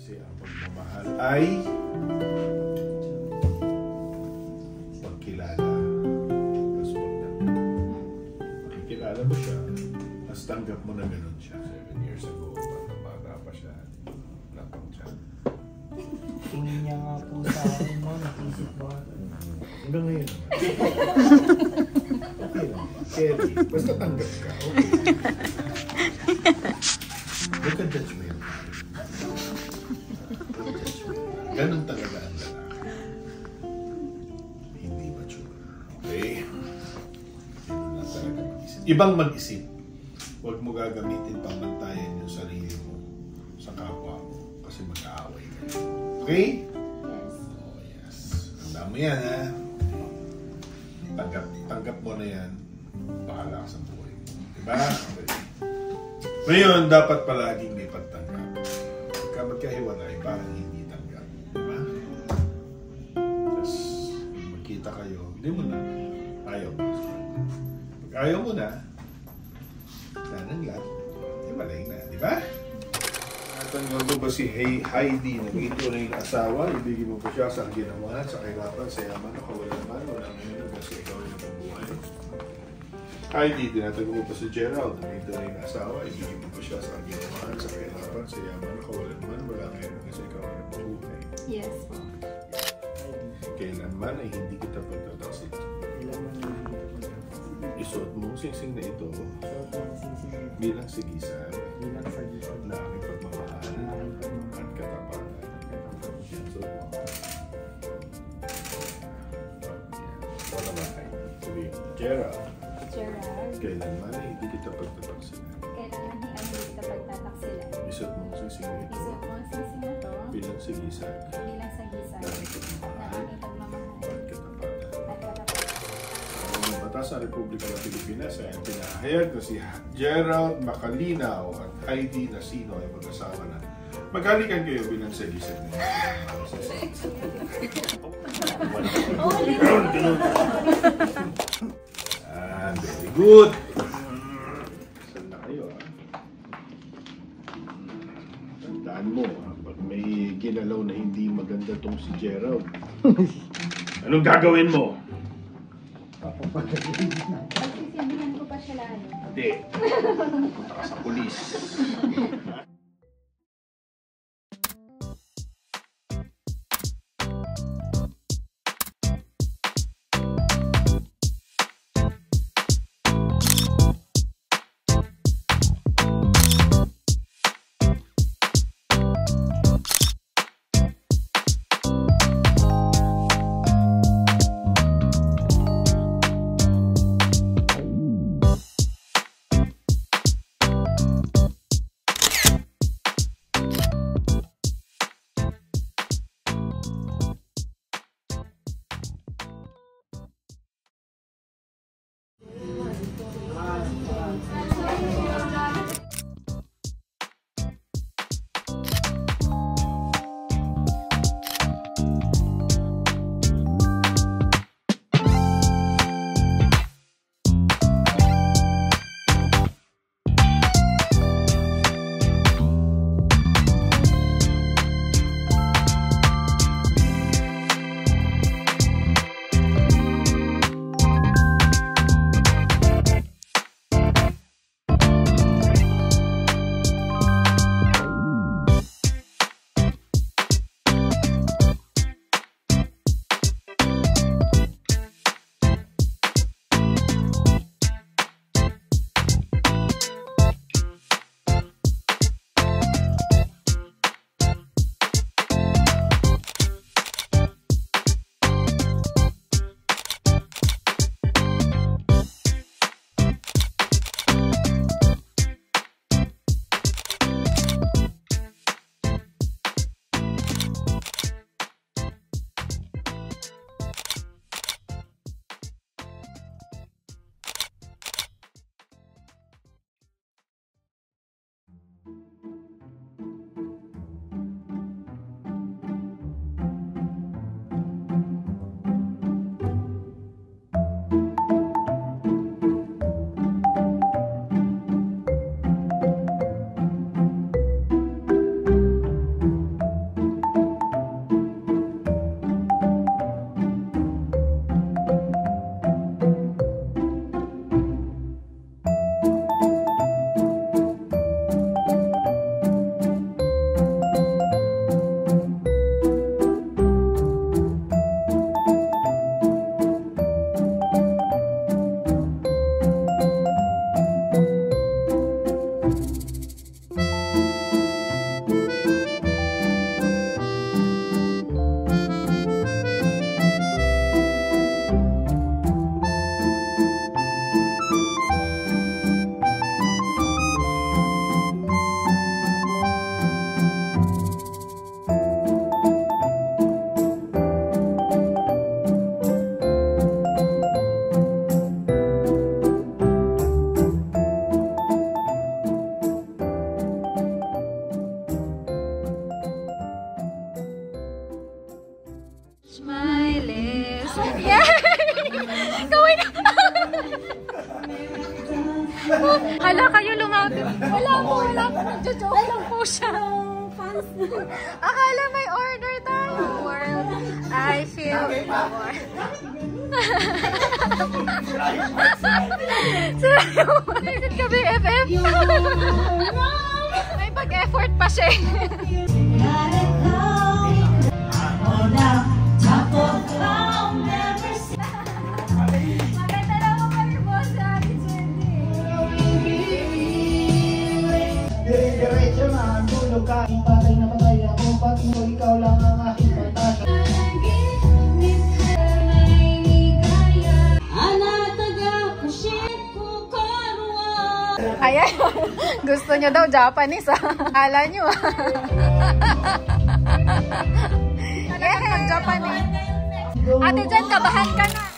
Kasi ang pagmamahal ay pagkilala. Tapos makikilala mo siya, tapos tanggap mo na gano'n siya. 7 years ago, bata pa siya, lapang siya. Tingin niya nga po sa akin mo, natisip ba? Hanggang ngayon naman. Okay lang ba? Kerry, basta tanggap ka, okay. Huwag ka judgment. Ganun talaga ang lalaki. Hindi mature. Okay? Ganun lang talaga mag-isip. Ibang mag-isip. Huwag mo gagamitin pamantayan yung sarili mo sa kapwa mo kasi mag-aaway ka. Okay? Yes. Oh, yes. Tanda mo yan, ha? Tanggap mo na yan. Bahala ka sa buhay mo. Diba? Okay. Ngayon, dapat palaging may pagtanggap. Pagka magkahiwalay, parang hindi tanggap. Diba? Tapos, magkita kayo, hindi mo na. Ayaw mo. Pag ayaw mo na, sanang lahat, hiwalay na. Diba? Tanggap mo ba si Heidi na ituloy na asawa? Ibigay mo ba siya sa ginawa, sa kahirapan, sa yaman, o kawalan naman, wala ngayon kasi ikaw yung pambuhay. Heidi, tinatanggap mo ba si Gerald na ituloy na asawa? Ibigay mo ba siya sa ginawa, sa kahirapan, sa yaman, o kawalan naman, wala ngayon kasi ikaw yung pambuhay. Yes po. Kailanman ay hindi kita pagtataksin. Kailangan na hindi kita pagtataksin. Isuot mo singsing na ito bilang sigisan na aking pagmamahal at katapatan. Isuot mo. Wala ba kayo? Sabihin mo, Gerald. Gerald. Kailanman ay hindi kita pagtataksin. Kailangan hindi kita pagtataksilan. Isuot mo singsing na ito Isuot mo ang sising na to bilang sigisan bilang sagisan na aking pagmamahal na aming pagmamahal at katapatan. at katapatan. Ang batas sa Republika ng Pilipinas ay ang pinahayag na si Gerald Macalinaw at Heidi Nasino ay mag-asawa na. Maghalikan kayo bilang sagisan niyo. Very good. Saan na kayo, ha? Tandaan mo, pag may ginalaw na hindi maganda tong si Gerald, anong gagawin mo? Pagsisilbihan ko pa siya lalo. Hindi. Punta ka sa pulis. po lang. Nagjo-joke lang po siya. Akala may order tayo. World, I feel the world. Sinayin kami FF. May pag-effort pa siya. Maganda lang ako kami boss sa akin, Jenny. Diretso na ang tulog ka. Patay na patay ako. Pati mo ikaw lang ang aking pantasa. Ayan. Gusto niya daw Japanese. Akala niyo. Yes, Japanese. Ate Jen, kabahan ka na.